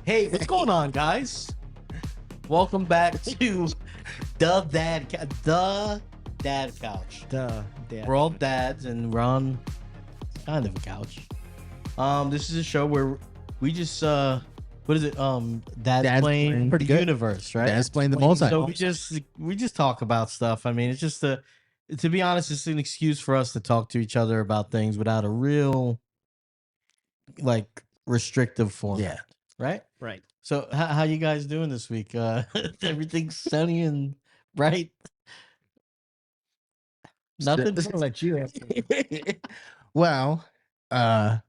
Hey, what's going on, guys? Welcome back to the Dad Couch. Duh, Dad. We're all dads, and we're on kind of a couch. This is a show where we just what is it? Dad's playing pretty the good. universe, right? Dad's playing the multi. So we just talk about stuff. I mean, it's just to be honest, it's an excuse for us to talk to each other about things without a real like restrictive format. Right? Right. So how you guys doing this week? Everything's sunny and bright. Nothing. I'm gonna let you answer. Well, I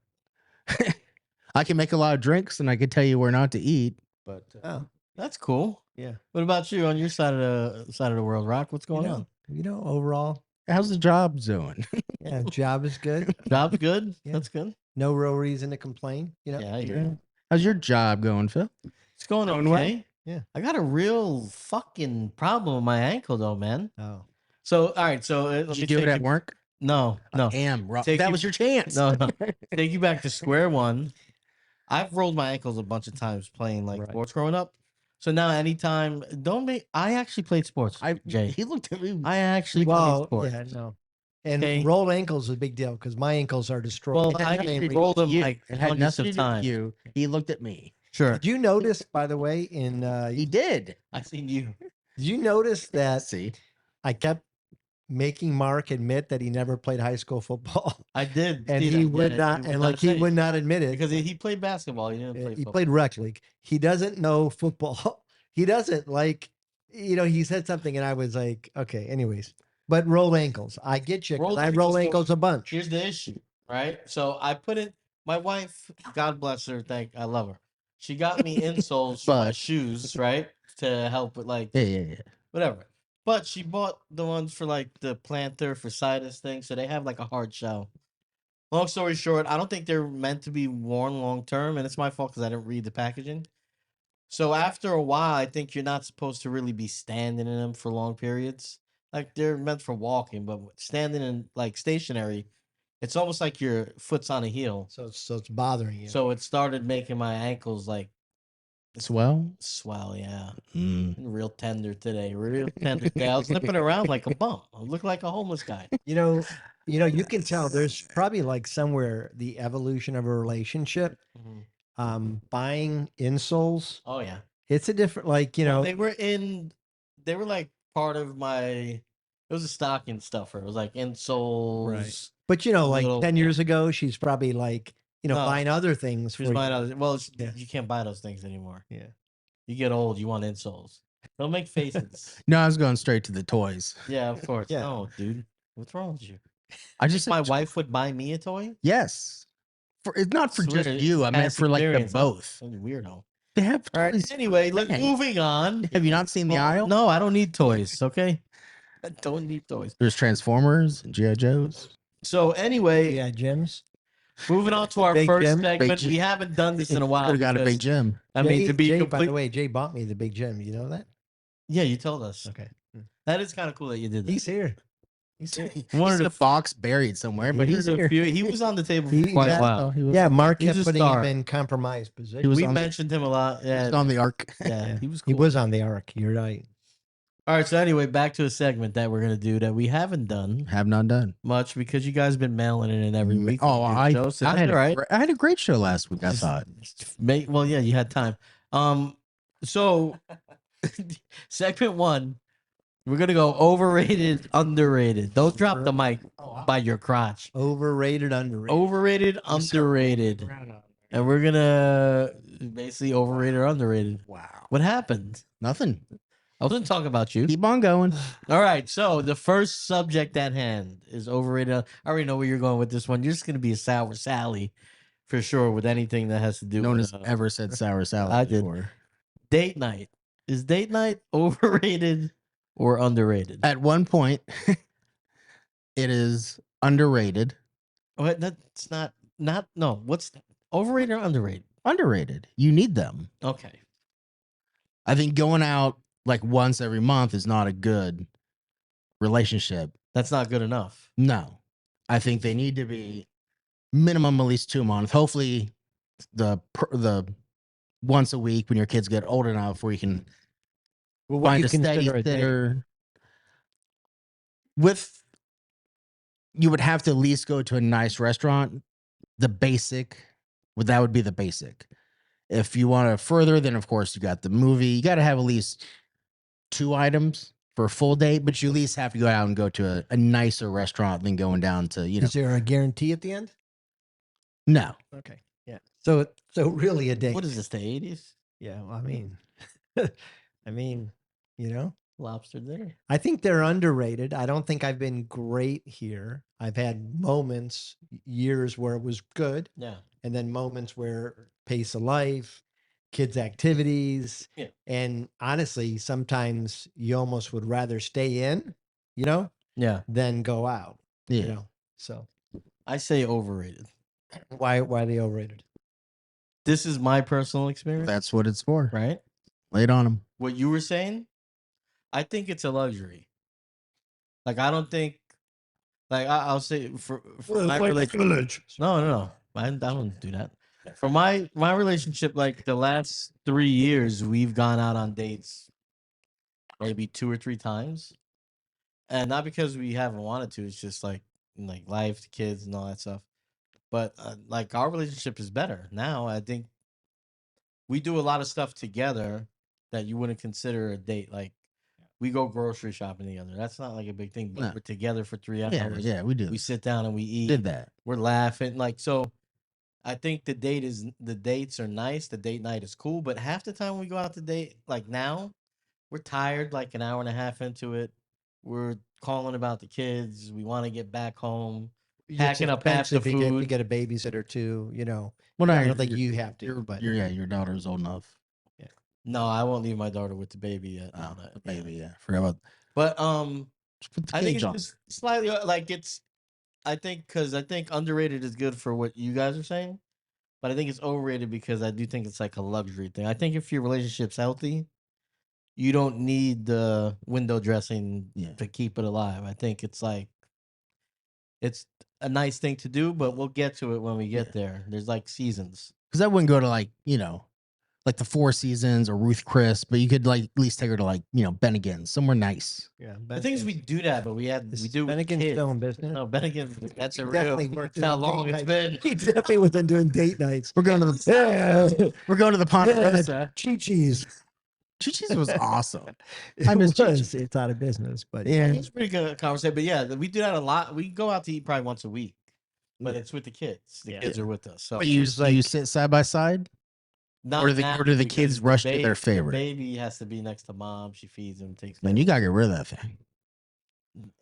can make a lot of drinks and I can tell you where not to eat, but Oh, That's cool. yeah. What about you on your side of the world, Rock? What's going on? Overall, how's the job doing? yeah, job is good. Job's good. Yeah. That's good. No real reason to complain. Yeah, I hear you. How's your job going, Phil? It's going Going well? okay. Yeah. I got a real fucking problem with my ankle though, man. Oh, So all right, so Did you do it at work? No. I am. Take That you- was your chance. No. Take you back to square one. I've rolled my ankles a bunch of times playing like Right. sports growing up. So now anytime I actually played sports. Jay. He looked at me. I actually played well, sports. yeah, no. And Okay. rolled ankles is a big deal because my ankles are destroyed. Well, It had I nothing actually to do rolled them with you. like It had hundreds nothing of to do with times. you. He looked at me. Sure. Did you notice, by the way, He did. I seen you. did you notice that See, I kept making Mark admit that he never played high school football, I did. and see he that, would yeah, not, and like he say it. would not admit it because he played basketball. He didn't play he football. played rec league. He doesn't know football. He doesn't like, he said something and I was like, okay, anyways. But roll ankles. I get you. 'Cause Rolled I roll ankles, ankles a bunch. Here's the issue, right? So I put it. My wife, God bless her, I love her. She got me insoles for my But- shoes, right, to help with like yeah. whatever. But she bought the ones for like the plantar fasciitis thing, so they have like a hard shell. Long story short, I don't think they're meant to be worn long term, and it's my fault because I didn't read the packaging. So after a while, I think you're not supposed to really be standing in them for long periods. Like they're meant for walking, but standing in like stationary, it's almost like your foot's on a heel. So it's bothering you. So it started making my ankles like Swell. swell. Yeah, Mm. real tender today. Real tender today. I was limping around like a bum. I looked like a homeless guy. you can tell there's probably like somewhere the evolution of a relationship. Buying insoles, Oh yeah. it's a different They were like part of my. It was a stocking stuffer. It was like insoles. Right. But like little- 10 years ago, she's probably like, No. buying other things. She was for buying you. other. Well, Yeah. you can't buy those things anymore. Yeah. You get old, you want insoles. Don't make faces. No, I was going straight to the toys. Yeah, of course. Yeah. No, dude. What's wrong with you? I just My wife would buy me a toy? Yes. It's not for just Swear, you. I meant past for like the experience, huh? both. What a weirdo. They have All right. toys. Anyway, Dang. moving on. Have you not seen the Well, aisle? No, I don't need toys. Okay. I don't need toys. There's Transformers and G.I. Joes. So anyway, Yeah, gyms. moving on to our Big first gym. segment. Big gym. We haven't done this in a while. Could have got a because- big gym. I mean, to be Jay, by complete. the way, Jay bought me the big gym. You know that? Yeah, you told us. Okay. That is kind of cool that you did that. He's here. He's here. One of He's the a fox buried somewhere, but he's Here's a here. few. He was on the table He- for quite a yeah. while. he was, Yeah, Mark He's kept a putting star. him in compromised position. He was We on- mentioned him a lot. he's Yeah, on the ark. yeah, he was He cool. was on the arc. You're right. All right, so anyway, back to a segment that we're gonna do that we haven't done Have not done. much because you guys been mailing it in every week. Oh, on your show, so that's had all right. I had a great show last week. I Just- thought. Well, yeah, you had time. So segment one, we're gonna go overrated, underrated. Don't drop the mic by your crotch. Overrated, underrated. Overrated, underrated, and we're gonna basically overrated or underrated. Wow. What happened? Nothing. I wasn't talking about you. Keep on going. All right, so the first subject at hand is overrated. I already know where you're going with this one. You're just gonna be a sour Sally for sure with anything that has to do No one with has ever said sour salad I did. before. date night. Is date night overrated or underrated? At one point, it is underrated. Oh, that's not no. What's overrated or underrated? Underrated. You need them. Okay. I think going out like once every month is not a good relationship. That's not good enough. No. I think they need to be minimum at least 2 months. Hopefully the once a week when your kids get old enough where you can Well, what do find you a steady consider a date? sitter. With you would have to at least go to a nice restaurant. The basic, well, that would be the basic. If you want to further, then of course you got the movie. You got to have at least 2 items for a full date, but you at least have to go out and go to a nicer restaurant than going down to, Is there a guarantee at the end? no. Okay. Yeah. So really a date. What is this, the 80s? Yeah. Well, I mean, you know, Lobster dinner. I think they're underrated. I don't think I've been great here. I've had moments, years where it was good, Yeah. and then moments where pace of life, kids' activities, Yeah. and honestly, sometimes you almost would rather stay in, Yeah. than go out. Yeah. So I say overrated. why are they overrated? This is my personal experience, That's what it's for. right? Lay it on them. What you were saying, I think it's a luxury. Like, I don't think, like, I'll say for my relationship. No. I don't do that. For my relationship, like the last 3 years, we've gone out on dates maybe 2 or 3 times, and not because we haven't wanted to. It's just like life, the kids, and all that stuff. But like our relationship is better now. I think we do a lot of stuff together that you wouldn't consider a date. Like we go grocery shopping together. That's not like a big thing. But No. we're together for 3 Yeah, hours. yeah, we do. We sit down and we eat. Did that. We're laughing. Like, so I think the dates are nice. The date night is cool. But half the time we go out to date, like now, we're tired, like an hour and a half into it. We're calling about the kids. We want to get back home. It's Packing up half the expensive. You food. get a babysitter too. Well, I don't think you have to, Your, but your daughter's old enough. No, I won't leave my daughter with the baby yet. Oh, No, the baby, yeah. Forgot about. But Just put the I think cage it's on. just slightly like it's. I think underrated is good for what you guys are saying, but I think it's overrated because I do think it's like a luxury thing. I think if your relationship's healthy, you don't need the window dressing Yeah. to keep it alive. I think it's like it's a nice thing to do, but we'll get to it when we get Yeah. there. There's like seasons. Because I wouldn't go to like the Four Seasons or Ruth Chris, but you could like at least take her to like Bennigan's, somewhere nice. yeah. The thing is, we do that, but we do with Bennigan's kids. still in business. No, Bennigan. That's a real. Definitely weren't That's how doing long date it's nights. been. He definitely wasn't doing date nights. We're going to the we're going to the Ponderosa. Chi-Chi's. Chi-Chi's was awesome. I miss was. It's out of business, but Yeah. It's pretty good conversation, but yeah, we do that a lot. We go out to eat probably once a week, but it's with the kids. The Yeah. kids are with us. So But you sit side by side, not or do the now kids because rush to the their favorite? The baby has to be next to mom. She feeds him, takes. Man, you gotta get rid of that thing.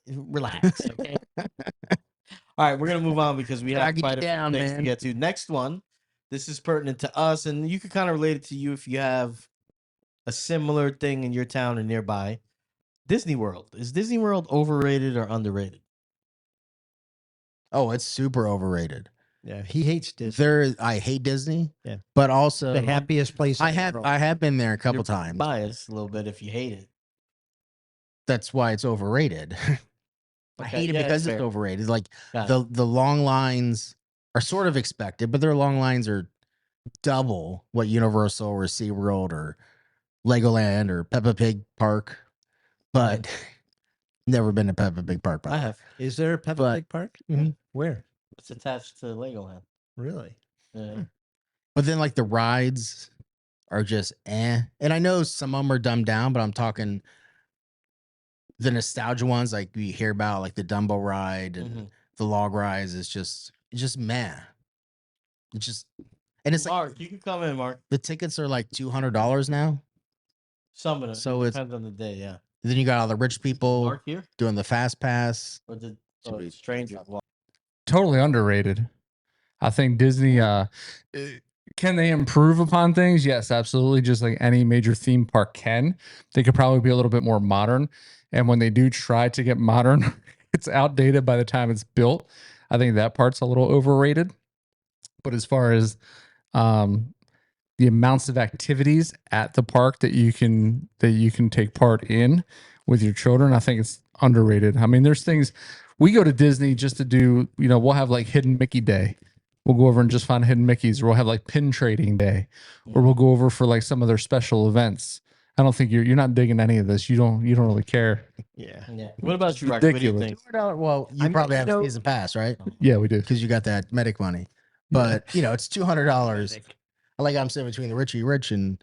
Relax, okay. All right, we're gonna move on because we have Drag it quite a few down, things to man. get to. Next one, this is pertinent to us, and you can kind of relate it to you if you have a similar thing in your town or nearby. Disney World. Is Disney World overrated or underrated? Oh, it's super overrated. yeah, he hates Disney. I hate Disney. Yeah. But also The happiest place. I in the have world. I have been there a couple You're times. biased a little bit if you hate it. That's why it's overrated. I Okay, hate it yeah, because fair. it's overrated. Like Got it. the long lines are sort of expected, but their long lines are double what Universal or SeaWorld or Legoland or Peppa Pig Park. But never been to Peppa Pig Park. By I the way. have. Is there a Peppa But- Pig Park? Mhm. Where? It's attached to Legoland. Really? Yeah. But then like the rides are just eh. And I know some of them are dumbed down, but I'm talking the nostalgia ones like you hear about, like the Dumbo ride and Mhm. the log rides. It's just meh. It's just, and it's like Mark, you can come in, Mark. the tickets are like $200 now. Some of them. So it it's- depends on the day. Yeah. Then you got all the rich people Mark here doing the fast pass. or the Should be- stranger? Totally underrated. I think Disney can they improve upon things? Yes, absolutely. Just like any major theme park can. They could probably be a little bit more modern. And when they do try to get modern, it's outdated by the time it's built. I think that part's a little overrated. But as far as the amounts of activities at the park that you can take part in with your children, I think it's underrated. I mean, there's things we go to Disney just to do, we'll have like hidden Mickey day we'll go over and just find hidden Mickeys, or we'll have like pin trading day, or we'll go over for like some of their special events. I don't think you're not digging any of this. You don't really care. Yeah. Yeah. What about you, Rock? What do you Ridiculous. think? Well, you I'm- probably you have know- season pass, right? Yeah, we do. Because you got that medic money. But you know, it's $200. I like I'm sitting between the Richie Rich and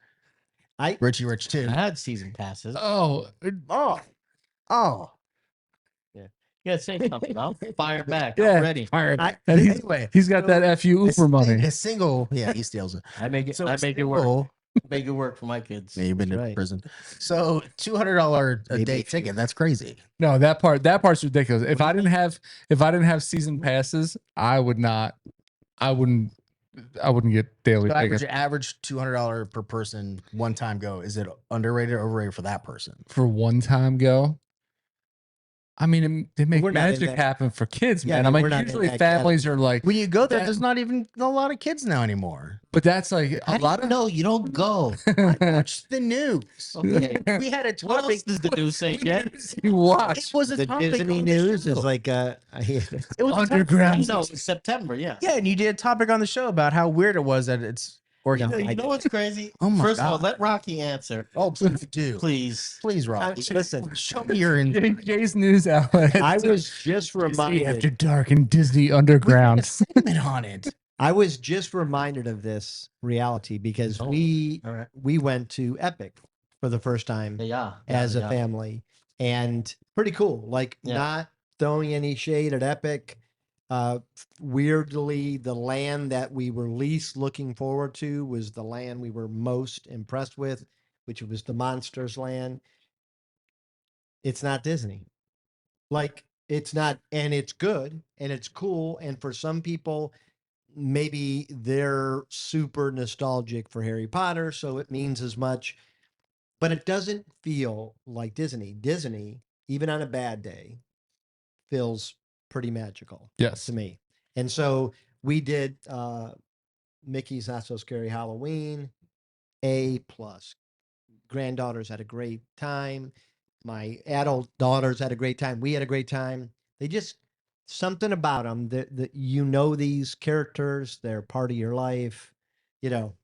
Richie Rich too. I had season passes. Oh, Oh, You gotta say something. I'll fire back. Yeah. I'm ready. I, and he's, anyway, he's got that FU Uber money. a single, yeah, he steals it. I make it. So I a make it work. single- Make it work for my kids. Yeah, you've been That's to right. prison. So $200 a Maybe day a few. ticket. That's crazy. No, that part's ridiculous. If I didn't have season passes, I wouldn't get daily So tickets average $200 per person one time go. Is it underrated or overrated for that person? for one time go. I mean, they make We're not in magic that- happen for kids, Yeah, man. we're I mean, not in usually that families are like, When you go there, That- there's not even a lot of kids now anymore. but that's like a lot of. No, you don't go. Watch the news. Okay. We had a What else topic. does the news say, Jen? You watch It was a the topic Disney on the news show. is like It was a topic- underground. No, it's September. Yeah. Yeah, and you did a topic on the show about how weird it was that it's organized. You know what's crazy? Oh my First of all, God. let Rocky answer, Oh, please do. please. Please, Rob. listen, Show me your in. Jay's news outlet. I was just Disney reminded. After Dark and Disney Underground. Segment on it. I was just reminded of this reality because Oh, we all right. went to Epic for the first time Yeah. as a yeah. family, and pretty cool. Like Yeah. not throwing any shade at Epic. Weirdly, the land that we were least looking forward to was the land we were most impressed with, which was the Monsters Land. It's not Disney. Like it's not, and it's good and it's cool. And for some people, maybe they're super nostalgic for Harry Potter, so it means as much, but it doesn't feel like Disney. Disney, even on a bad day, feels pretty magical Yes. to me. And so we did Mickey's Not So Scary Halloween, A plus. Granddaughters had a great time. My adult daughters had a great time. We had a great time. They just something about them that you know these characters. They're part of your life. You know,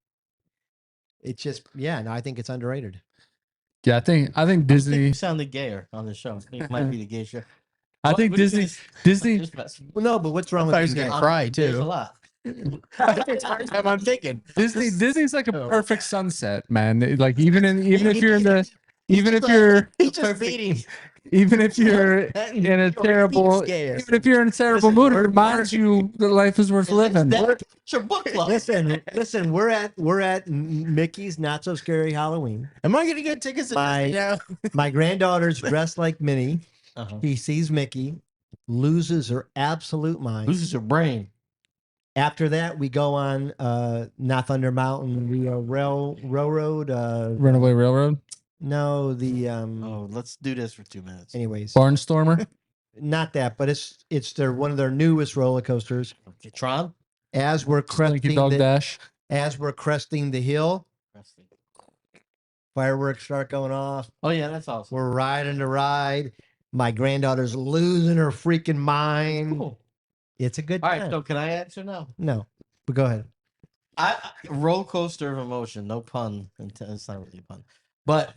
it's just yeah. No, I think it's underrated. Yeah, I think I think Disney. you sounded gayer on the show. I think it might be the gay show. I What- think what are you Disney. gonna s- Disney. just messing. Well, no, but what's wrong I thought he with was being gonna gay? cry There's too. a lot. I'm thinking. Disney's like a Oh. perfect sunset, man. Like even if you're in the He just beat him. even if you're in a terrible even if you're in a terrible Listen, mood, it we're- reminds you that life is worth living. It's your book club. Listen. We're at Mickey's Not So Scary Halloween. Am I gonna get tickets to My- Disney now? My granddaughter's dressed like Minnie. Uh-huh. She sees Mickey, loses her absolute mind. Loses your brain. After that, we go on not Thunder Mountain, the railroad. Runaway Railroad, No, the Oh, let's do this for 2 minutes. anyways, Barnstormer. not that, but it's their one of their newest roller coasters. Okay, Tron. As we're Slinky cresting Dog the, Dash. as we're cresting the hill, fireworks start going off. Oh yeah, that's awesome. We're riding the ride. My granddaughter's losing her freaking mind. Cool. It's a good All time. right, so can I answer now? No, but go ahead. Roller coaster of emotion, no pun. It's not really a pun, but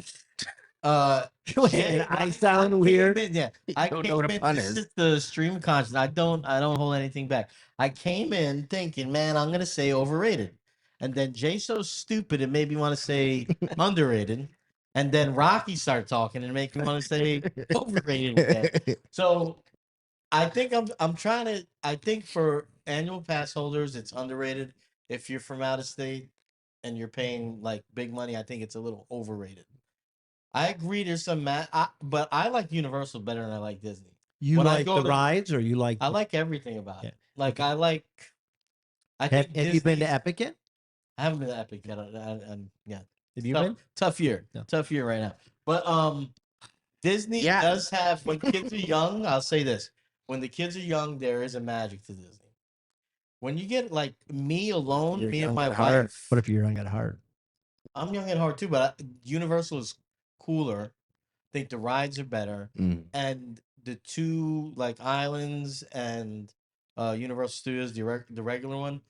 Jay, I sound came weird. in- yeah, I don't came know what a in. pun This is. is the stream of conscience. I don't hold anything back. I came in thinking, man, I'm gonna say overrated, and then Jay's so stupid it made me want to say underrated, and then Rocky started talking and it made me want to say overrated again. So I think I'm trying to. I think for annual pass holders, it's underrated. If you're from out of state and you're paying like big money, I think it's a little overrated. I agree. There's some but I like Universal better than I like Disney. You When I like go the to- rides, or you like? I like everything about Yeah. it. Like I like. I Have, think have you been to Disney's- Epic yet? I haven't been to Epic yet. Yeah, Have you tough, been? tough year. No. Tough year right now. But Disney Yeah. does have when kids are young. I'll say this: when the kids are young, there is a magic to Disney. When you get like me alone, You're me and young my at heart. wife. What if you're young at heart? I'm young at heart too, but Universal is cooler. I think the rides are better, Mm. and the two like islands and Universal Studios, the regular one,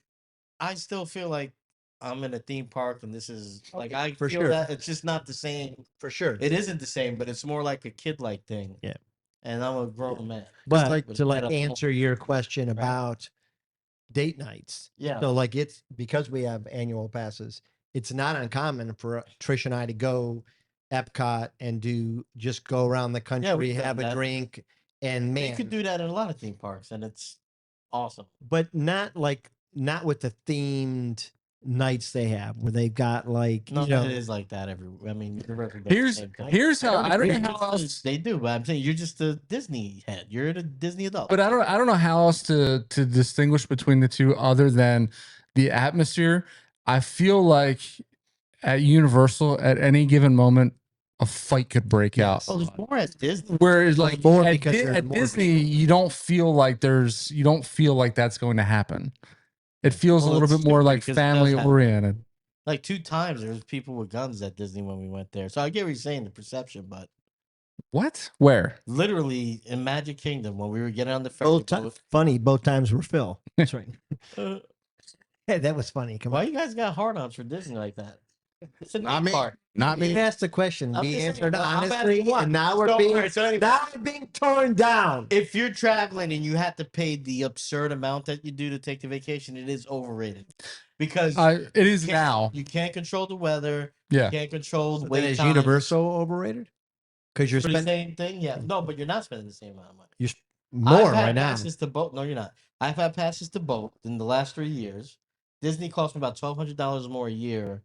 I still feel like I'm in a theme park, and this is like I for feel sure. that it's just not the same. For sure. It isn't the same, but it's more like a kid like thing. Yeah. And I'm a grown man. But like- with to a like head of home. answer your question about date nights. Yeah. So like it's because we have annual passes, it's not uncommon for Trish and I to go Epcot and just go around the country, we've done have a that. drink, and You man, could do that in a lot of theme parks, and it's awesome. but not with the themed nights they have where they've got like No, you know it is like that everywhere. I mean, Universal does the Here's same thing. here's how I don't know It's how just else. they do, but I'm saying you're just a Disney head. You're the Disney adult. But I don't know how else to distinguish between the two other than the atmosphere. I feel like at Universal at any given moment a fight could break Yes. Oh, out. there's more at Disney. Whereas Well, like more at, because there's at more Disney, you don't feel like that's going to happen. It feels a Well, little it's bit more stupid like because it does family happen. oriented. Like 2 times there was people with guns at Disney when we went there. So I get what you're saying, the perception, but What? Where? literally in Magic Kingdom when we were getting on the ferry both boat. funny. Both times were Phil. That's right. uh, Hey, that was funny. Come why on. you guys got hard-ons for Disney like that? It's a Not theme me. park. Not You me. asked the question. I'm We just saying, answered I'm honestly, asking one. and now we're So, being alright, so anyway. now we're being torn down. If you're traveling and you have to pay the absurd amount that you do to take the vacation, it is overrated because It is you can't- now. you can't control the weather. Yeah. You can't control So then wait is times. Universal overrated? Because you're For the spending same thing, yeah. No, but you're not spending the same amount of money. more I've had right now. passes to both. No, you're not. I've had passes to both in the last 3 years. Disney cost me about $1,200 more a year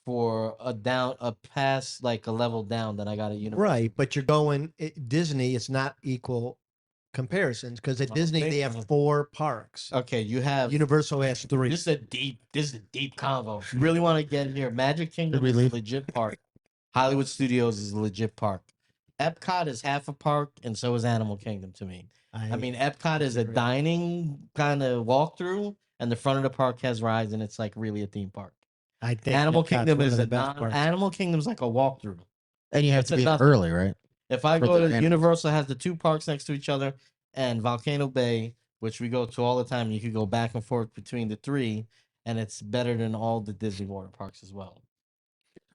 for a pass like a level down than I got at Universal. Right, but you're going Disney. It's not equal comparisons because at I don't Disney think they have so. 4 parks. Okay, you have Universal has 3. this is a deep convo. If you really want to get here, Magic Kingdom we is leave? a legit park. Hollywood Studios is a legit park. Epcot is half a park, and so is Animal Kingdom to me. I mean, Epcot is a disagree. dining kind of walkthrough, and the front of the park has rides, and it's like really a theme park. I think Animal Epcot's Kingdom one is of the a best parks. Animal Kingdom's like a walkthrough. And you have It's to a be there nothing. early, right? If I For go the to animals. Universal, has the 2 parks next to each other, and Volcano Bay, which we go to all the time. You could go back and forth between the 3, and it's better than all the Disney water parks as well.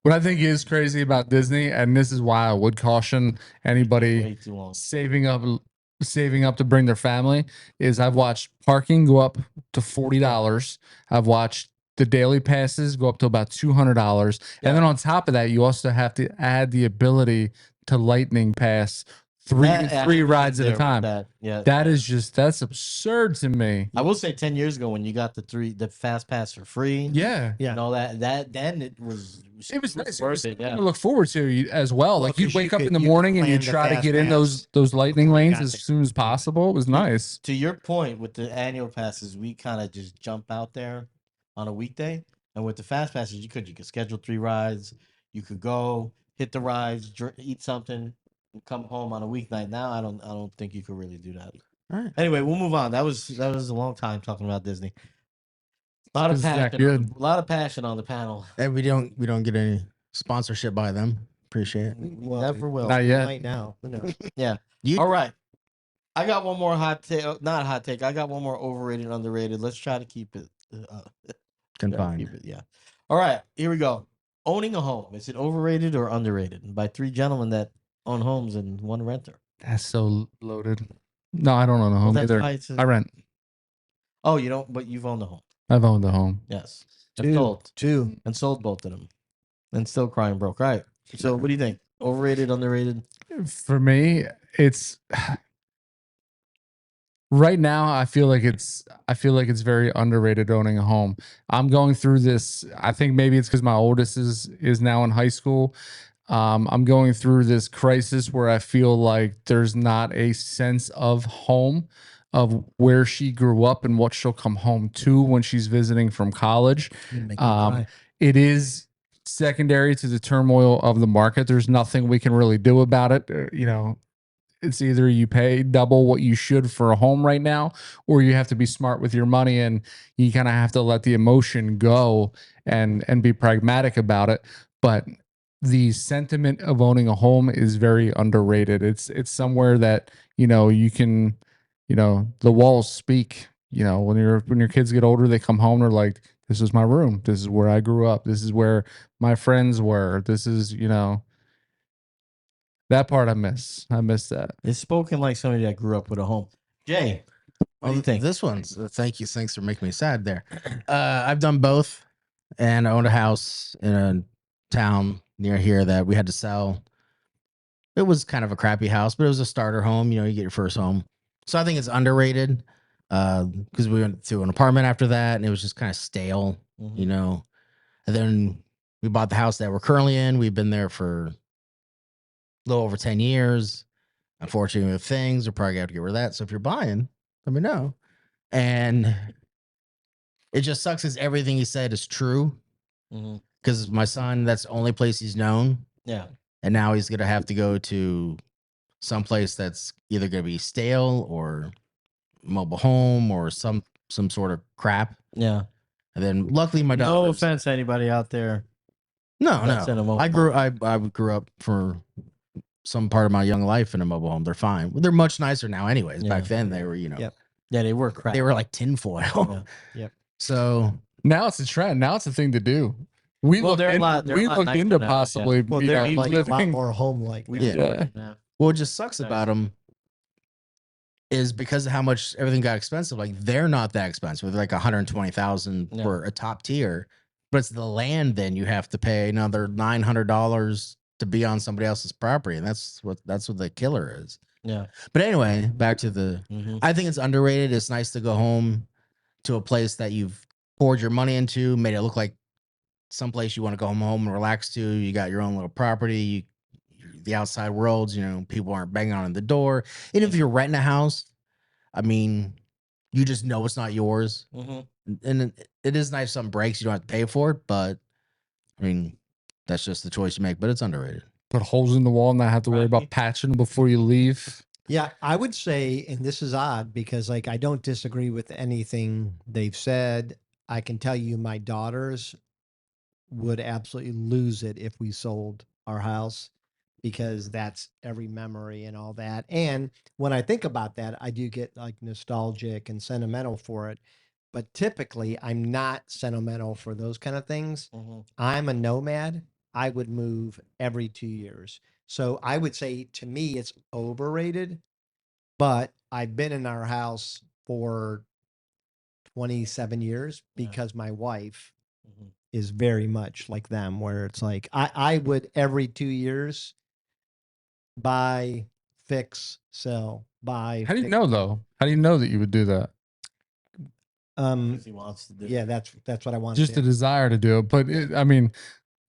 What I think is crazy about Disney, and this is why I would caution anybody Way too long. saving up to bring their family, is I've watched parking go up to $40. I've watched the daily passes go up to about $200. Yeah. And then on top of that, you also have to add the ability to lightning pass three That- rides at a there with time. That, yeah. That's absurd to me. I will say 10 years ago when you got the fast pass for free, Yeah. Yeah. and all that then it was Nice. worth it. something Yeah. to look forward to as well. Well, Like you'd 'cause you wake up could- in the you could morning and you plan the try to fast get in pass. those lightning before you lanes got as there. soon as possible. It was nice. To your point with the annual passes, we kind of just jump out there on a weekday, and with the fast passes, you could schedule 3 rides. You could go hit the rides, eat something, and come home on a weeknight. Now I don't think you could really do that. All right. Anyway, we'll move on. That was a long time talking about Disney. A lot of This is not passion. good. A lot of passion on the panel. And we don't get any sponsorship by them. Appreciate it. Well, Never will. Not yet. Right now. No. Yeah. You All right. I got one more hot take. Not hot take. I got one more overrated, underrated. Let's try to keep it. confined. Keep it. Yeah. All right. Here we go. Owning a home. Is it overrated or underrated? By 3 gentlemen that own homes and 1 renter. That's so loaded. No, I don't own a home that's either. why it's I rent. Oh, you don't, but you've owned a home. I've owned a home. Yes. And sold. 2. And sold both of them. And still crying broke. All right. So what do you think? Overrated, underrated? For me, it's right now I feel like it's very underrated owning a home. I'm going through this. I think maybe it's because my oldest is now in high school. I'm going through this crisis where I feel like there's not a sense of home, of where she grew up and what she'll come home to when she's visiting from college. It is secondary to the turmoil of the market. There's nothing we can really do about it. It's either you pay double what you should for a home right now, or you have to be smart with your money and you kind of have to let the emotion go and be pragmatic about it. But the sentiment of owning a home is very underrated. It's somewhere that, you can, the walls speak. you know, when your kids get older, they come home, they're like, this is my room. This is where I grew up. This is where my friends were. This is, you know, that part I miss. I miss that. It's spoken like somebody that grew up with a home. Jay, what do you think? This one's thank you. Thanks for making me sad there. I've done both, and I owned a house in a town near here that we had to sell. It was kind of a crappy house, but it was a starter home. You know, you get your first home. So I think it's underrated because we went to an apartment after that, and it was just kind of stale, you know. And then we bought the house that we're currently in. We've been there for a little over 10 years. Unfortunately, with things, we're probably going to have to get rid of that. So if you're buying, let me know. And it just sucks because everything he said is true. Because my son, that's the only place he's known. Yeah. And now he's going to have to go to someplace that's either going to be stale or mobile home or some sort of crap. Yeah. And then luckily my No daughters. offense to anybody out there. No, that's in a no. mobile I grew up for some part of my young life in a mobile home. They're fine. They're much nicer now, anyways. Back then they were, you know, Yep. Yeah, they were crap. they were like tinfoil. Yep. So Now it's a trend. Now it's a thing to do. We Well, looked, they're a lot nicer into now, yeah. possibly, Well, you they're know, like a lot living. more home-like. We now. Yeah. yeah. Yeah. what just sucks Nice. about them is because of how much everything got expensive. Like they're not that expensive. They're like 120,000 Yeah. for a top tier, but it's the land. Then you have to pay another $900 to be on somebody else's property, and that's what the killer is. Yeah. But anyway, back to the. Mhm. I think it's underrated. It's nice to go home to a place that you've poured your money into, made it look like someplace you want to go home and relax to. You got your own little property. The outside worlds, you know, people aren't banging on the door. And if you're renting a house, I mean, you just know it's not yours. Mhm. And it is nice if something breaks, you don't have to pay for it. But I mean, that's just the choice you make. But it's underrated. Put holes in the wall and not have to worry about Right. patching before you leave. Yeah, I would say, and this is odd because like I don't disagree with anything they've said. I can tell you my daughters would absolutely lose it if we sold our house because that's every memory and all that. And when I think about that, I do get like nostalgic and sentimental for it. But typically, I'm not sentimental for those kind of things. Mhm. I'm a nomad. I would move every 2 years. So I would say to me, it's overrated, but I've been in our house for 27 years Yeah. because my wife Mhm. is very much like them, where it's like I would every 2 years buy, fix, sell, buy. How do you fix, know sell. though? How do you know that you would do that? 'Cause he wants to do. Yeah, that's what I want Just to a do. desire to do it. But I mean,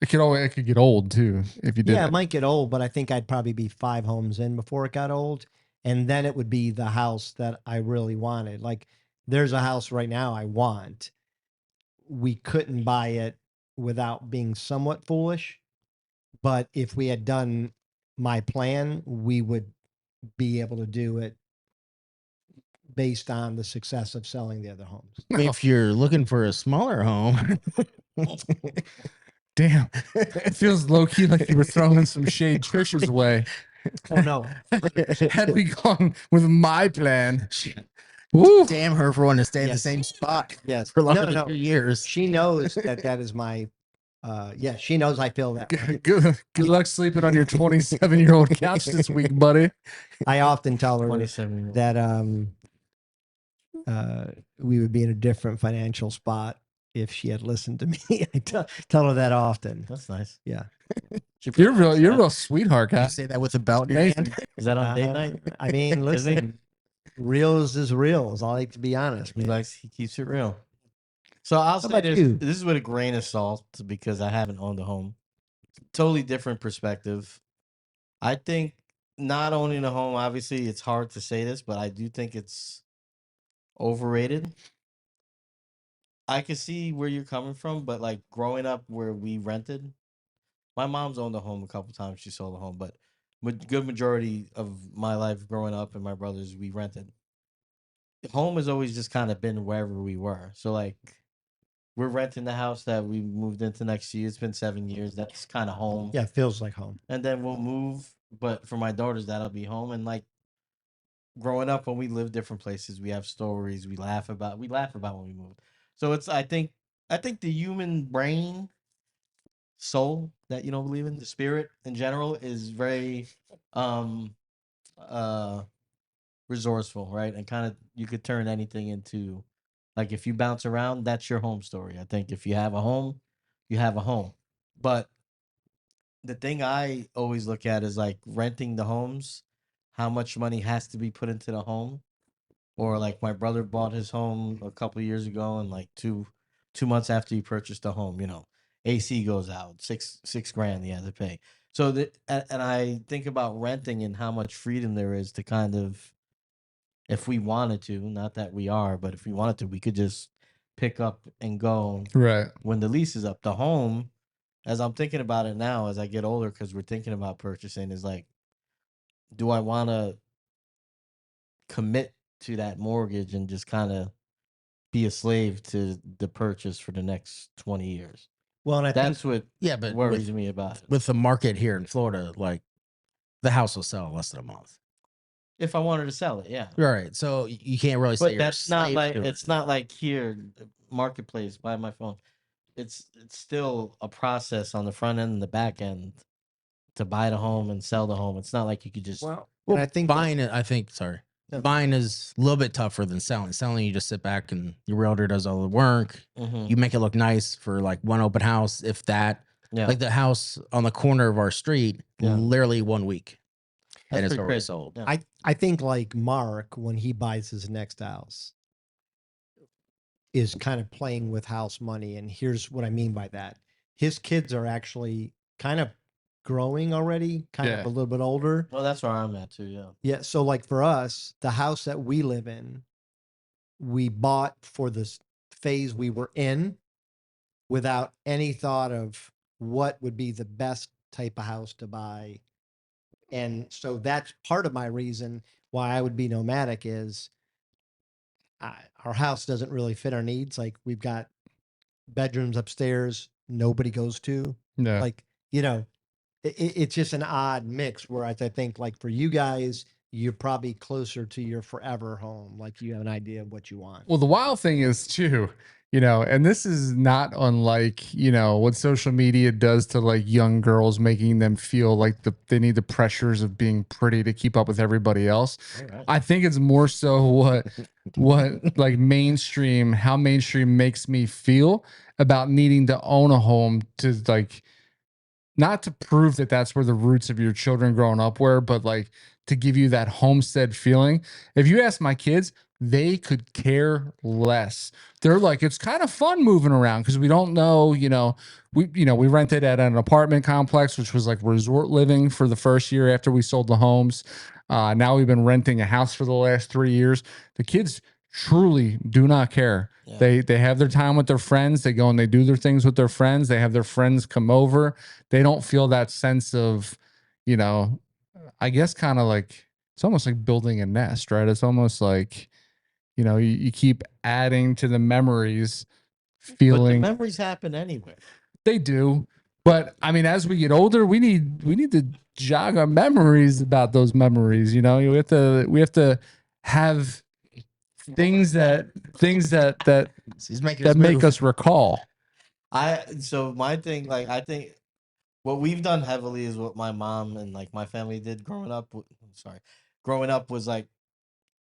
it could get old too if you did Yeah, it. it might get old, but I think I'd probably be 5 homes in before it got old. And then it would be the house that I really wanted. Like there's a house right now I want. We couldn't buy it without being somewhat foolish. But if we had done my plan, we would be able to do it based on the success of selling the other homes. If you're looking for a smaller home, Damn, it feels low key like you were throwing some shade Trisha's way. Oh no. Had we gone with my plan, woo, damn her for wanting to stay in the Yes. same spot Yes. for longer No, than no. 2 years. She knows that is my yeah, she knows I feel that way. good luck sleeping on your 27-year-old couch this week, buddy. I often tell her 27. that we would be in a different financial spot if she had listened to me. I tell her that often. That's nice. Yeah. You're a real sweetheart, You guy. say that with a belt in your Amazing. hand. Is that on date night? I mean, Is he? listen, reals is reals. I like to be honest. He man. he keeps it real. So I'll say about this. you? This is with a grain of salt because I haven't owned a home. Totally different perspective. I think not owning a home, obviously, it's hard to say this, but I do think it's overrated. I can see where you're coming from, but like growing up where we rented, my mom's owned a home a couple times. She sold a home, but good majority of my life growing up and my brothers, we rented. Home has always just kind of been wherever we were. So like we're renting the house that we moved into next year. It's been 7 years. That's kind of home. Yeah, it feels like home. And then we'll move, but for my daughters, that'll be home. And like growing up when we live different places, we have stories we laugh about when we move. So it's I think the human brain, soul that you don't believe in, the spirit in general is very um uh resourceful, right? And kind of you could turn anything into, like, if you bounce around, that's your home story. I think if you have a home, you have a home. But the thing I always look at is like renting the homes, how much money has to be put into the home. Or like my brother bought his home a couple of years ago, and like two months after he purchased the home, AC goes out, six grand he had to pay. So and I think about renting and how much freedom there is to kind of, if we wanted to, not that we are, but if we wanted to, we could just pick up and go Right. when the lease is up. The home, as I'm thinking about it now, as I get older, because we're thinking about purchasing, is like, do I want to commit to that mortgage and just kind of be a slave to the purchase for the next 20 years? Well, and I think That's what Yeah, but worries me about it. with the market here in Florida, like the house will sell in less than a month. If I wanted to sell it, yeah. All right, so you can't really say But you're a that's not slave like, to it. it's not like here, marketplace, buy my phone. It's still a process on the front end and the back end to buy the home and sell the home. It's not like you could just well, Well, and I think buying it, I think, sorry, No. buying is a little bit tougher than selling. Selling, you just sit back and your realtor does all the work. Mhm. You make it look nice for like one open house, if that. Yeah, Like the house on the corner of our street, Yeah. literally 1 week, that's and it's pretty already crazy. sold. Yeah. I think like Mark, when he buys his next house, is kind of playing with house money. And here's what I mean by that. His kids are actually kind of growing already, kind of Yeah. a little bit older. Well, that's where I'm at too. Yeah. Yeah. So like for us, the house that we live in, we bought for this phase we were in without any thought of what would be the best type of house to buy. And so that's part of my reason why I would be nomadic is our house doesn't really fit our needs. Like we've got bedrooms upstairs nobody goes to. Yeah. Like, it's just an odd mix. Whereas I think like for you guys, you're probably closer to your forever home. Like you have an idea of what you want. Well, the wild thing is too, and this is not unlike, what social media does to like young girls, making them feel like they need the pressures of being pretty to keep up with everybody else. All right. I think it's more so what like how mainstream makes me feel about needing to own a home to like, not to prove that that's where the roots of your children growing up were, but like to give you that homestead feeling. If you ask my kids, they could care less. They're like, it's kind of fun moving around because we don't know, we rented at an apartment complex, which was like resort living for the first year after we sold the homes. Now we've been renting a house for the last 3 years. The kids truly do not care. Yeah. They have their time with their friends. They go and they do their things with their friends. They have their friends come over. They don't feel that sense of, I guess kind of like it's almost like building a nest, right? It's almost like, you keep adding to the memories, But the feeling memories happen anyway. they do. But I mean, as we get older, we need to jog our memories about those memories. We have to have things that He's making that his make move. us recall. So my thing, like, I think what we've done heavily is what my mom and like my family did growing up. Growing up was like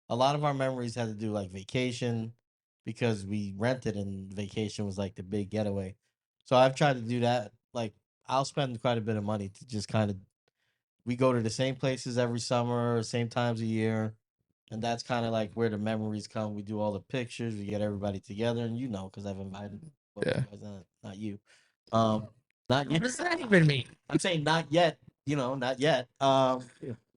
a lot of our memories had to do like vacation, because we rented and vacation was like the big getaway. So I've tried to do that. Like, I'll spend quite a bit of money to just kind of, we go to the same places every summer, same times a year. And that's kind of like where the memories come. We do all the pictures, we get everybody together, and because I've invited both Yeah. you guys, not you. Not yet. What does that even mean? I'm saying not yet, not yet.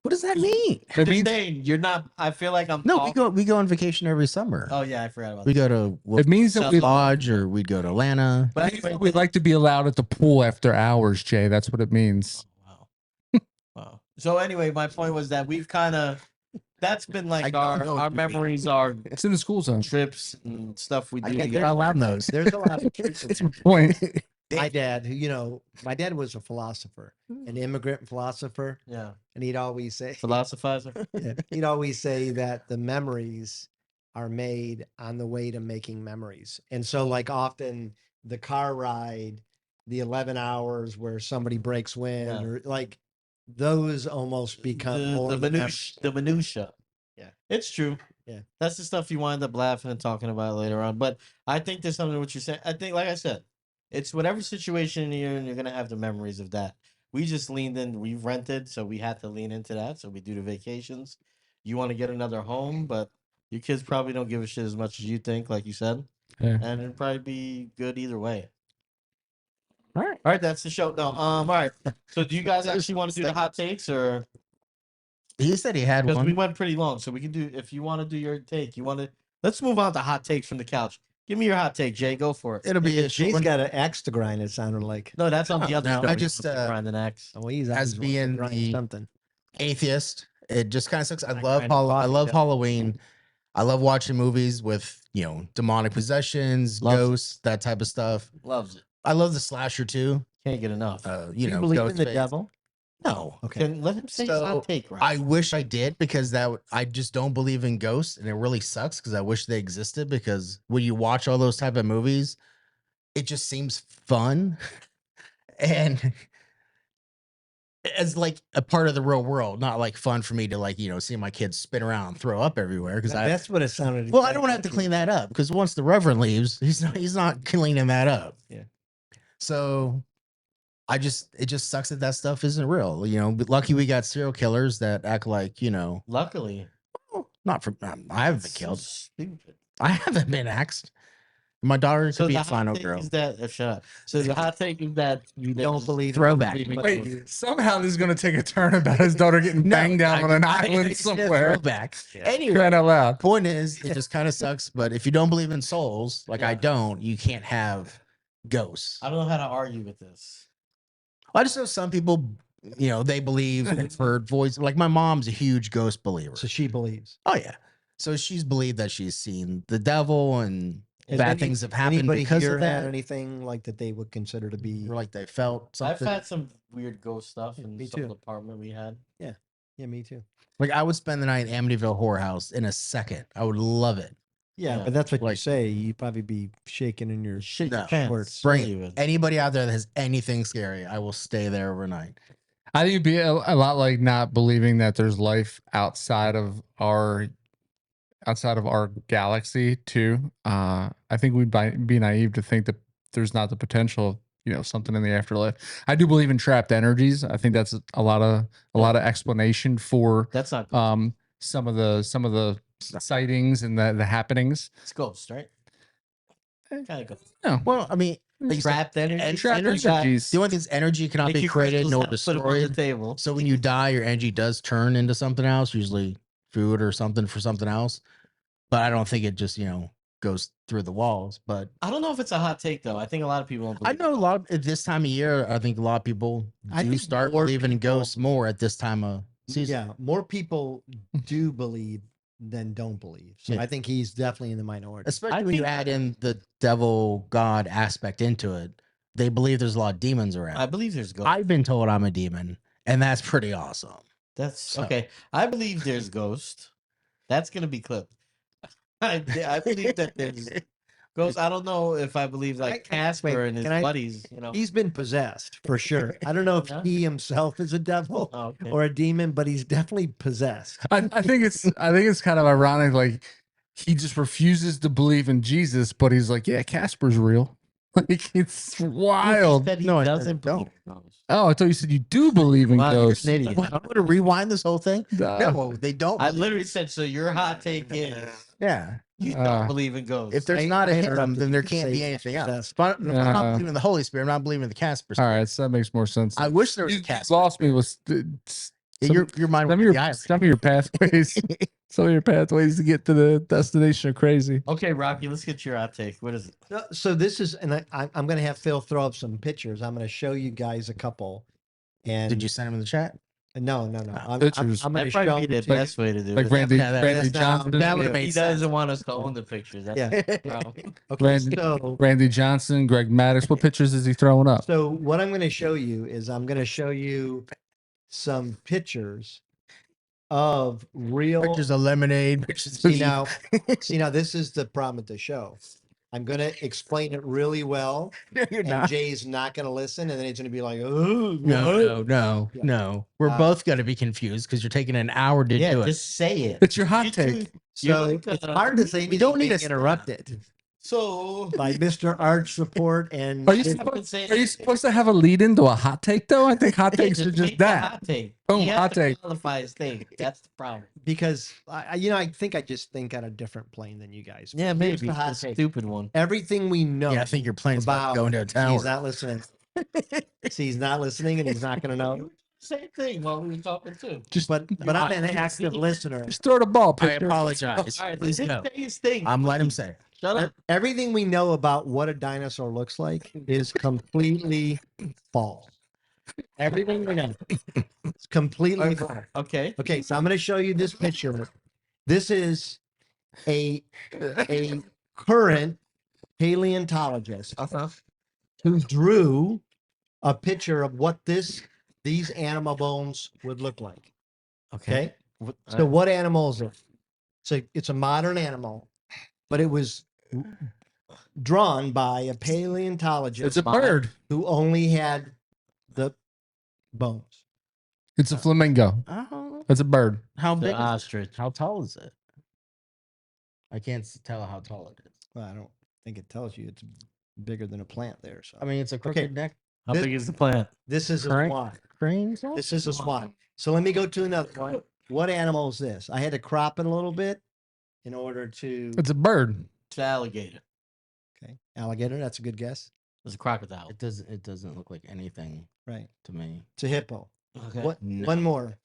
What does that mean? It Just means saying you're not. I feel like I'm. No, we go on vacation every summer. Oh yeah, I forgot about We that. go to it means that South we Lodge, or we'd go to Atlanta. But anyway, we'd like to be allowed at the pool after hours, Jay. That's what it means. wow, wow. So anyway, my point was that we've kind of. That's been like I don't know what our you mean. memories, our It's in the school zone. trips and stuff we do. You're together. not allowed those. There's a lot of That's my point. my dad, who my dad was a philosopher, an immigrant philosopher, Yeah. and he'd always say, Philosophizer. he'd always say that the memories are made on the way to making memories. And so, like, often the car ride, the 11 hours where somebody breaks wind, Yeah. or like those almost become more the memories. minutia. Yeah. It's true. Yeah. That's the stuff you wind up laughing and talking about later on. But I think there's something to what you're saying. I think, like I said, it's whatever situation you're in, you're gonna have the memories of that. We just leaned in. We rented, so we had to lean into that. So we do the vacations. You want to get another home, but your kids probably don't give a shit as much as you think, like you said, Yeah. and it'd probably be good either way. All right. All right, that's the show. No, all right. So do you guys actually want to do the hot takes, or He said he had because we one. went pretty long, so we can do if you want to do your take, you want to let's move on to hot takes from the couch. Give me your hot take, Jay. Go for it. It'll be a short Jay's one. got an axe to grind, it sounded like. No, that's on the other no, show. I He just, wants to grind an axe. Oh, he's As always wanted to being grind the- something. Atheist. It just kind of sucks. I Like love grinding coffee, I love yeah. Halloween. I love watching movies with demonic possessions, Loves it. ghosts, that type of stuff. Loves it. I love the slasher too. Can't get enough. Do you believe in the Ghostface. devil? No. Okay. Can let him say his So, hot take, right? I wish I did because I just don't believe in ghosts, and it really sucks because I wish they existed. Because when you watch all those type of movies, it just seems fun, and as like a part of the real world, not like fun for me to see my kids spin around and throw up everywhere. Because That's what it sounded. well, I don't have to clean that up because once the Reverend leaves, he's not cleaning that up. Yeah. So it just sucks that stuff isn't real. But lucky we got serial killers that act like Luckily, not for I haven't been so killed. stupid. I haven't been axed. My daughter So could be the a final hot take girl. is that shut up. So the hot take is that you Don't believe Throwback. Wait, somehow this is going to take a turn about his daughter getting banged down on an island somewhere. Throwback. Yeah. Anyway, Crying out loud. point is, it just kind of sucks. But if you don't believe in souls, like I don't, you can't have ghosts. I don't know how to argue with this. I just know some people, they believe and heard voice. Like my mom's a huge ghost believer. So she believes. Oh yeah, so she's believed that she's seen the devil and Has bad any- things have happened Anybody because here of had that. anything like that they would consider to be? Or like they felt something. I've had some weird ghost stuff Yeah, in me some too. apartment we had. Yeah, me too. Like I would spend the night in Amityville Horror House in a second. I would love it. Yeah, Yeah. but that's what you Like- say. You'd probably be shaking in your Shit, No. your pants. Words. Bring Believe it. it. Anybody out there that has anything scary, I will stay there overnight. I think it'd be a lot like not believing that there's life outside of our galaxy too. I think we'd be naive to think that there's not the potential of something in the afterlife. I do believe in trapped energies. I think that's a lot of explanation for That's not some of the sightings and the happenings. it's ghost, right? Kind of ghost. No, Well, I mean, like you said, Trapped energy. and trapped energy- energies. the only thing is energy cannot Take be your created crystals nor out, put 'em on the destroyed. table. So when you die, your energy does turn into something else, usually food or something for something else. But I don't think it just goes through the walls. But I don't know if it's a hot take though. I think a lot of people don't I believe know a lot of, at this time of year. I think a lot of people I do think start more believing in people- ghosts more at this time of season. Yeah, more people do believe than don't believe. So Yeah. I think he's definitely in the minority. Especially I when you think- add in the devil god aspect into it. They believe there's a lot of demons around. I believe there's ghosts. I've been told I'm a demon, and that's pretty awesome. That's So- okay. I believe there's ghost. That's gonna be clipped. I believe that there's ghosts. I don't know if I believe like Casper and his can I- buddies. He's been possessed for sure. I don't know if Yeah. he himself is a devil Oh, okay. or a demon, but he's definitely possessed. I think it's kind of ironic. Like he just refuses to believe in Jesus, but he's like, yeah, Casper's real. Like it's wild. He said he No, I doesn't don't. believe in ghosts. Oh, I thought you said you do believe in Wow, you're ghosts. an idiot. What, I'm gonna rewind this whole thing. Duh. No, they don't. I literally said so. Your hot take is Yeah. you don't Uh, believe in ghosts. If there's I not a him, interrupted then there you to can't say be anything else. possessed. If I'm not Uh, believing in the Holy Spirit, I'm not believing in the Casper. All Spirit. right, so that makes more sense. I wish there was You a Casper. lost me with Your mind some went of to the island. some of your pathways. Some of your pathways to get to the destination are crazy. okay, Rocky, let's get your hot take. What is it? So this is, and I'm going to have Phil throw up some pictures. I'm going to show you guys a couple. And Did you send him in the chat? No. Pictures. I'm going to That'd probably show be the you. best way to do Like it. Randy, Yeah, Randy that's not- Johnson. that would've He made doesn't sense. want us to own the pictures. That's Yeah. the problem. Okay, Randy- so Randy Johnson, Greg Maddox. What pictures is he throwing up? so what I'm going to show you is I'm going to show you some pictures of real. Pictures of lemonade. Pictures of See tea. now, this is the problem with the show. I'm going to explain it really well, No, you're and not. Jay's not going to listen, and then he's going to be like, "Oh, No. Yeah. We're Uh, both going to be confused because you're taking an hour to Yeah, do it. just say it. It's your hot You take. two- you're So like, it's hard to say. We don't need being a- interrupted So by Mr. Arch Report and Are you, his- are you supposed to have a lead into a hot take though? I think hot takes are make just the that. Hot take. Boom, He has hot to take. Qualify his thing. That's the problem. because I think I just think on a different plane than you guys. Yeah, Here's maybe the hot the take. stupid one. Everything we know. Yeah, I think your plane's about to go into a He's tower. not listening. See, he's not listening, and he's not going to know. Same thing while we were talking too. Just But I'm an active listener. just throw the ball. I Picture. apologize. All right, Please let's go. say his thing. I'm letting him say it. Shut up. Everything we know about what a dinosaur looks like is completely false. Everything we know is completely false. Okay. Okay, so I'm going to show you this picture. This is a current paleontologist Uh-huh. who drew a picture of what these animal bones would look like. Okay. So what animal is it? So it's a modern animal, but it was drawn by a paleontologist It's a bird. who only had the bones. It's a flamingo. Oh, It's a bird. how The big? Is it? ostrich. How tall is it? I can't tell how tall it is. Well, I don't think it tells you it's bigger than a plant there. So I mean, it's a crooked neck How This- big is the plant? this is a Frank? swan. crane. size? This is a swan. So let me go to another one. What animal is this? I had to crop it a little bit in order to. It's a bird. It's an alligator. Okay, alligator. That's a good guess. It's a crocodile. It doesn't. It doesn't look like anything Right. to me. It's a hippo. Okay. What? No. One more.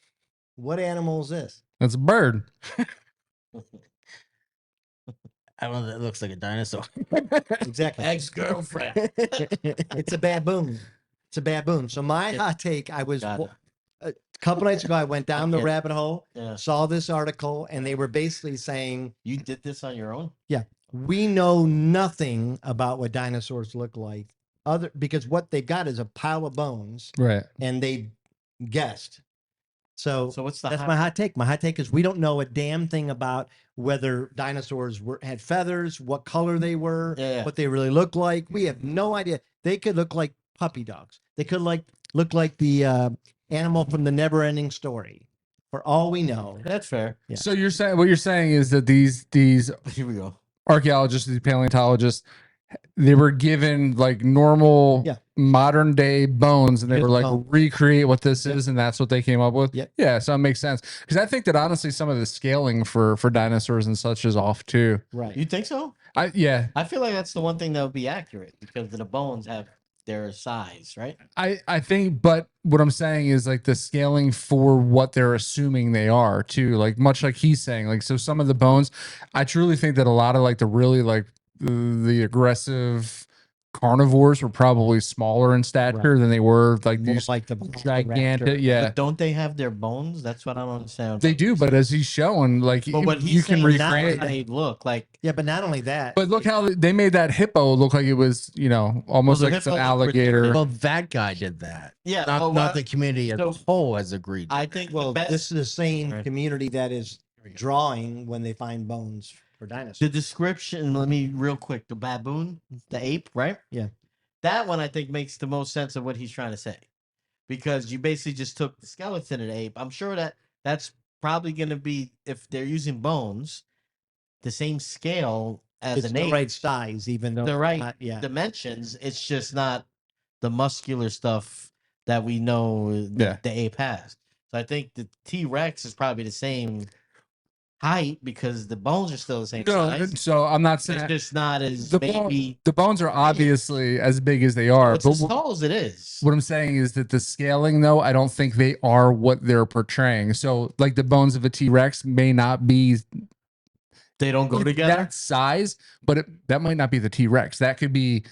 What animal is this? It's a bird. I don't know. That looks like a dinosaur. Exactly. Ex-girlfriend. It's a baboon. It's a baboon. So my Yeah. hot take, I was Got it. a couple nights ago. I went down the Yeah. rabbit hole, Yeah. saw this article, and they were basically saying You did this on your own? we know nothing about what dinosaurs look like, because what they've got is a pile of bones, Right. and they guessed. So, So what's the that's hot- my hot take. My hot take is we don't know a damn thing about whether dinosaurs had feathers, what color they were, Yeah, yeah. what they really look like. We have no idea. They could look like puppy dogs. They could look like the animal from the Never-Ending Story. For all we know, That's fair. Yeah. So you're saying what you're saying is that these Here we go. archaeologists, these paleontologists, they were given like normal Yeah. modern day bones, and they Just were like bones. recreate what this Yep. is, and that's what they came up with. Yep. Yeah, so it makes sense because I think that honestly, some of the scaling for dinosaurs and such is off too. right? You think so? Yeah, I feel like that's the one thing that would be accurate because the bones have their size, right? I think, but what I'm saying is like the scaling for what they're assuming they are too, like much like he's saying, like so some of the bones, I truly think that a lot of like the really like the aggressive carnivores were probably smaller in stature than they were like More these like the gigantic. raptor. Yeah, But don't they have their bones? That's what I don't understand. they do. But as he's showing, like But what you he's can saying, not recreate. how they look like. Yeah, but not only that. But look how they made that hippo look like it was, almost Well, the like it's an hippo looked alligator. ridiculous. Well, that guy did that. Yeah, Not, but not what- the community as a so- whole has agreed. I think Well, the best, this is the same Right. community that is drawing when they find bones for dinosaurs. the description. Let me real quick. The baboon, the ape, right? Yeah. That one I think makes the most sense of what he's trying to say, because you basically just took the skeleton of the ape. I'm sure that that's probably going to be, if they're using bones, the same scale as It's an the ape, right size, even though the it's right not- yeah. dimensions. It's just not the muscular stuff that we know Yeah. the ape has. So I think the T Rex is probably the same height because the bones are still the same No, size. so I'm not It's saying just not as the, bone- maybe the bones are obviously as big as they are. it's But as tall as it is. what I'm saying is that the scaling, though, I don't think they are what they're portraying. So, like the bones of a T Rex may not be They don't go together. that size, but that might not be the T Rex. That could be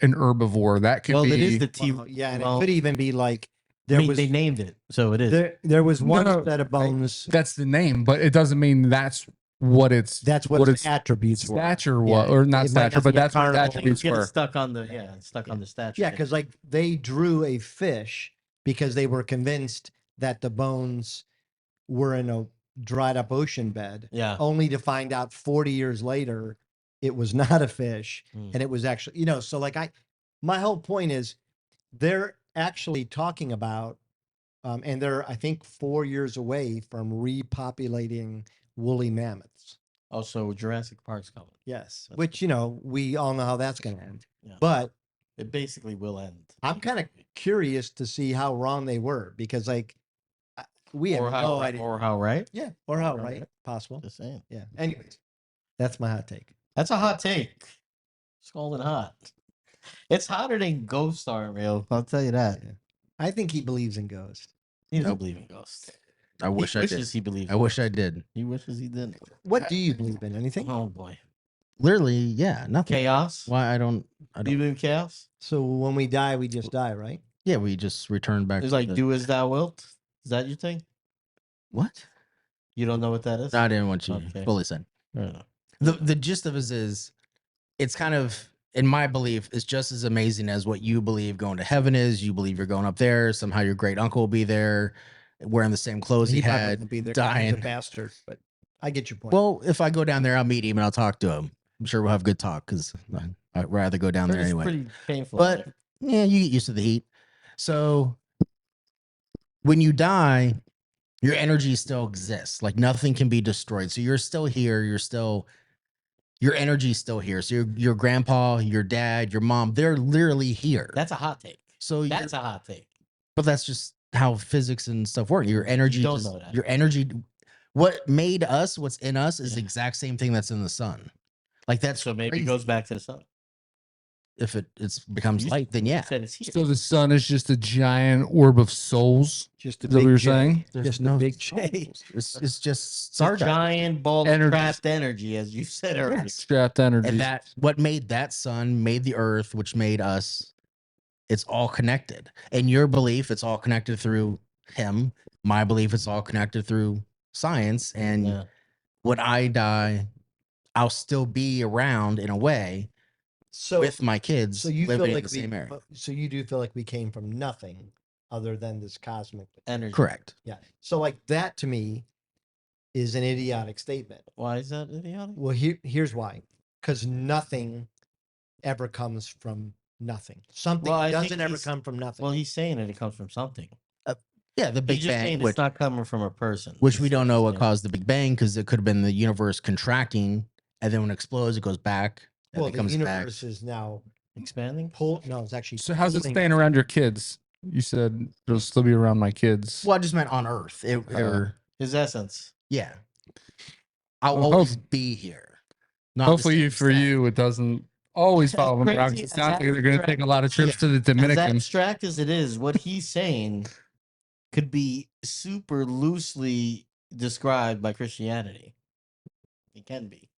an herbivore. That could Well, be. it is the T. Well, yeah, and well, it could even be like I mean, they named it, so it is. there was one no, set of bones. That's the name, but it doesn't mean that's what its That's what its attributes were. stature Yeah, was, or not it might stature, not but be a that's what its carnival. attributes Get were. stuck on the on the statue. Yeah, because like they drew a fish because they were convinced that the bones were in a dried up ocean bed, Yeah. only to find out 40 years later it was not a fish Mm. and it was actually, so like my whole point is they're actually talking about, and they're, I think, 4 years away from repopulating woolly mammoths. Also, Jurassic Park's coming. Yes, That's which, we all know how that's going to end. Yeah. But It basically will end. I'm kind of curious to see how wrong they were because, like, we have no idea. Or how right? Yeah, or how Right. right? Possible. Just saying. Yeah. Anyways, that's my hot take. That's a hot take. Scalding hot. It's hotter than Ghosts are real. I'll tell you that. Yeah. I think he believes in ghosts. He doesn't Nope. believe in ghosts. I wish he I wishes did. he believed. I wish I did. He wishes he didn't. What do you believe in? Anything? Oh boy. Literally, yeah, nothing. Chaos. Why I don't. Do you believe in chaos? So when we die, we just die, right? Yeah, we just return back. It's to like the- do as thou wilt. Is that your thing? What? You don't know what that is? I didn't want you Okay. fully said. Fair enough. The gist of it is, it's kind of, in my belief, is just as amazing as what you believe going to heaven is. You believe you're going up there. Somehow your great uncle will be there, wearing the same clothes he probably had, won't be there 'cause he's dying. a bastard, but I get your point. Well, if I go down there, I'll meet him and I'll talk to him. I'm sure we'll have a good talk because I'd rather go down there It's anyway. pretty painful. But yeah, you get used to the heat. So when you die, your energy still exists. Like nothing can be destroyed. So you're still here. Your energy's still here. So your grandpa, your dad, your mom, they're literally here. that's a hot take. So That's a hot take. but that's just how physics and stuff work. Your energy, don't know that. your energy, what made us, what's in us, is the Yeah. exact same thing that's in the sun. Like that's So maybe crazy. it goes back to the sun. If it becomes You light, then yeah. said it's here. So the sun is just a giant orb of souls. just a Is that what big you're J. saying? There's Just no a big souls. J. It's just It's a stardust. giant ball of Energy. trapped energy, as you said earlier. Yes. Trapped energy. And that what made that sun, made the earth, which made us. It's all connected. And your belief, it's all connected through him. My belief, it's all connected through science. And Yeah. when I die, I'll still be around in a way So with my kids so you feel living in like the same area. so you do feel like we came from nothing other than this cosmic. Energy. Correct. Yeah. So like that to me is an idiotic statement. Why is that idiotic? Well, here's why. Because nothing ever comes from nothing. Something Well, I think doesn't ever he's- come from nothing. Well, he's saying that it comes from something. Yeah, the He's Big just Bang, saying which, it's not coming from a person. which we don't know what Yeah. caused the Big Bang because it could have been the universe contracting, and then when it explodes, it goes back, and Well, it the comes back. universe is now Expanding. No, it's actually. So how's it pulling- staying around your kids? You said it'll still be around my kids. Well, I just meant on Earth. His essence. Yeah, I'll Well, always be here. Not the Hopefully same for extent. you, it doesn't always follow them crazy around. 'Cause It as sounds like that they're going to take a lot of trips to the As Dominican. abstract as it is, what he's saying could be super loosely described by Christianity. It can be.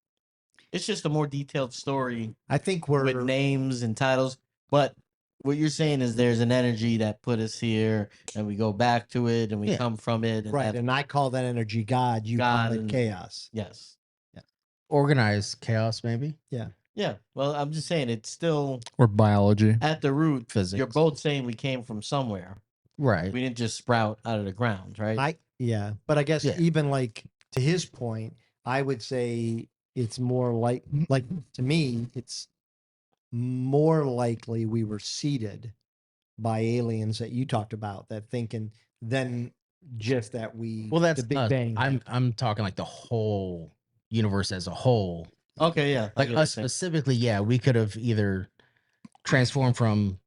It's just a more detailed story I think with we're names and titles. But what you're saying is there's an energy that put us here, and we go back to it, and we Yeah. come from it. And right, have- and I call that energy God. You God call it and- chaos. yes. Organized chaos, maybe Yeah. Well, I'm just saying it's still Or biology. at the root. physics. You're both saying we came from somewhere. right. We didn't just sprout out of the ground, right? But I guess Yeah. even like to his point, I would say it's more like to me, it's more likely we were seeded by aliens that you talked about that thinking than just that we Well, that's the Big us. Bang. I'm talking like the whole universe as a whole. Okay, yeah. I Like get what us you're saying. specifically, yeah, we could have either transformed from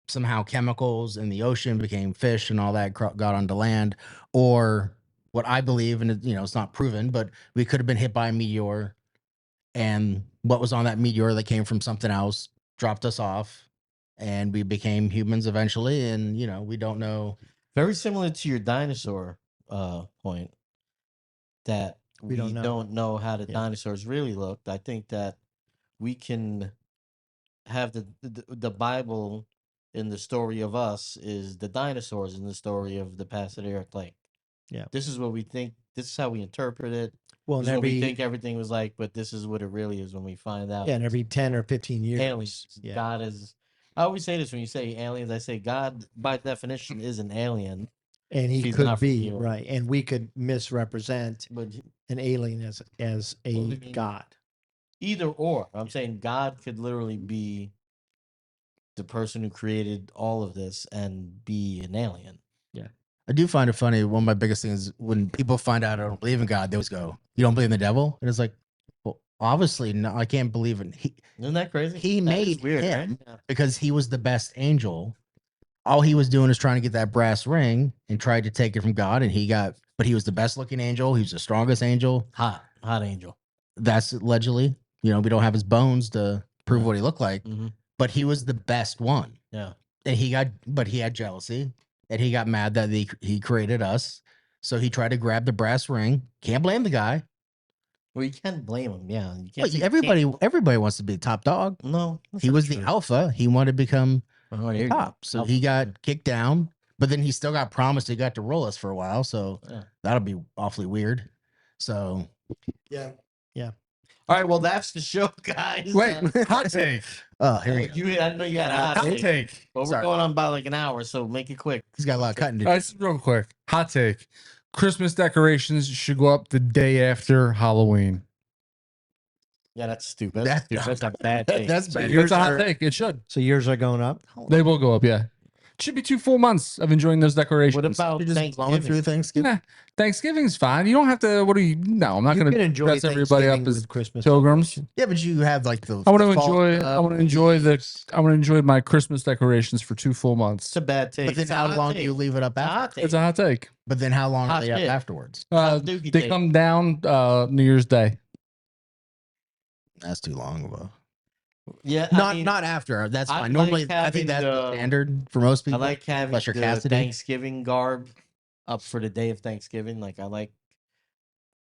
somehow chemicals in the ocean, became fish and all that, got onto land, or what I believe, and it's not proven, but we could have been hit by a meteor, and what was on that meteor that came from something else dropped us off, and we became humans eventually, and we don't know. Very similar to your dinosaur point that We don't know. how the Yeah. dinosaurs really looked. I think that we can have the Bible in the story of us is the dinosaurs in the story of the Passaderic Lake. Yeah. This is what we think. This is how we interpret it. Well, This and is what we every think everything was like, but this is what it really is when we find out. yeah, and every 10 or 15 years, aliens. yeah, God is. I always say this when you say aliens. I say God, by definition, is an alien. and he He's could not from be here. right, and we could misrepresent But an alien as a Well, I mean, god. either or, I'm saying God could literally be the person who created all of this and be an alien. I do find it funny. One of my biggest things when people find out I don't believe in God, they always go, "You don't believe in the devil?" And it's like, well, obviously, no, I can't believe in he. Isn't that crazy? He That is made weird, him right? because he was the best angel. All he was doing is trying to get that brass ring and tried to take it from God, and but he was the best looking angel. He was the strongest angel. Hot angel. That's allegedly. We don't have his bones to prove Yeah. what he looked like, Mhm. but he was the best one. Yeah. And he had jealousy, and he got mad that he created us. So he tried to grab the brass ring. Can't blame the guy. Well, you can't blame him. Yeah. You Well, can't say everybody can't. wants to be the top dog. No. that's He not was the true. alpha. He wanted to become Oh, there you go. top. So Alpha. he got kicked down, but then he still got promised he got to roll us for a while. So Yeah. that'll be awfully weird. So Yeah. All right. Well, that's the show, guys. Wait, hot take. here we go. I know you got a hot Hot take, take. but we're Sorry. going on about like an hour, so make it quick. He's got a lot of cutting to All do. right, just real quick. Hot take. Christmas decorations should go up the day after Halloween. Yeah, that's stupid. That- That's a bad take. That's bad. It's a hot are- take. It should. So yours are going up. They will go up, yeah. Should be 2 full months of enjoying those decorations. What about You're just blowing Thanksgiving? through Thanksgiving. Nah, Thanksgiving's fine. You don't have to. No, I'm not You going can to enjoy dress everybody up Thanksgiving as with Christmas pilgrims. decoration. Yeah, but you have like the. I want to the fall enjoy. stuff, I want to enjoy I want to enjoy my Christmas decorations for 2 full months. It's a bad take. But then It's a how hot long do take. you leave it up It's a after? hot take. It's a hot take. But then how long Hot are they up shit. afterwards? Dookie They take. come down New Year's Day. That's too long of a. Yeah, Not after. That's I fine. like Normally, I think having that's the the- standard for most I people. like having unless you're the Cassidy. Thanksgiving garb up for the day of Thanksgiving. Like I like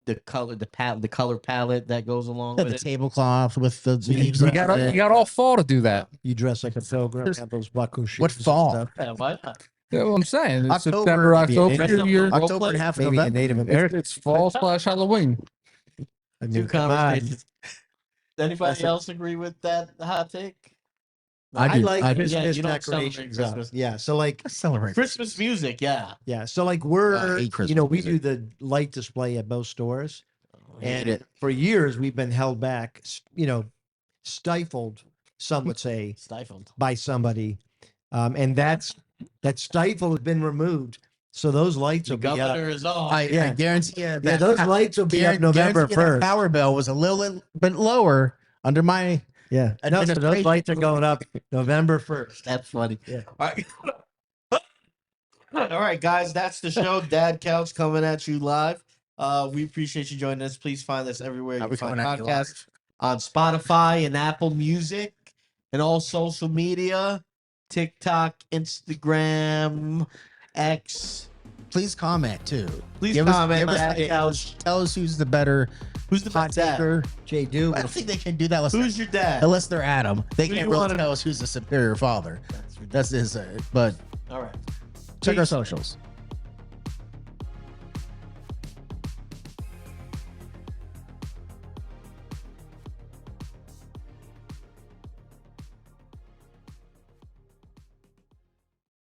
the color, the color palette that goes along Yeah, with the it. tablecloth with the leaves. You on got it. you got all fall to do that. You dress like a pilgrim, There's- have those buckle shoes. What and fall? stuff. Yeah, why not? Yeah, well, I'm saying it's October, September, maybe October. Dress up You're, for role October and play? half Maybe a November. Native American. it's fall / Halloween. I Two mean, come on. conversations. Does anybody else agree with that hot take? I do. like I do. Christmas Yeah, you don't decorations. celebrate up. Christmas. Yeah, so like I celebrate Christmas music, yeah. so like we're hate Christmas we music. do the light display at most stores, Hate and it. for years we've been held back, stifled. Some would say Stifled. by somebody, and that stifle has been removed. So those lights The will be up. governor is on. I Yeah. guarantee you Yeah, that those lights will be up November guarantee you that 1st. power bill was a little bit lower under my. Yeah, no, so those administration. lights are going up November 1st. That's funny. Yeah. All right. All right, guys, that's the show. Dad Couch coming at you live. We appreciate you joining us. Please find us everywhere Are you we find coming at you podcasts on Spotify and Apple Music and all social media, TikTok, Instagram, X. Please comment too. Please Give us- comment. give us Dad ideas. Couch. Tell us who's the better Who's the hot best dad? taker. Jay, do I don't think they can do that Who's your dad? unless they're Adam. They Who can't you really wanna- tell us who's the superior father. That's his. But All right. check our Peace. socials.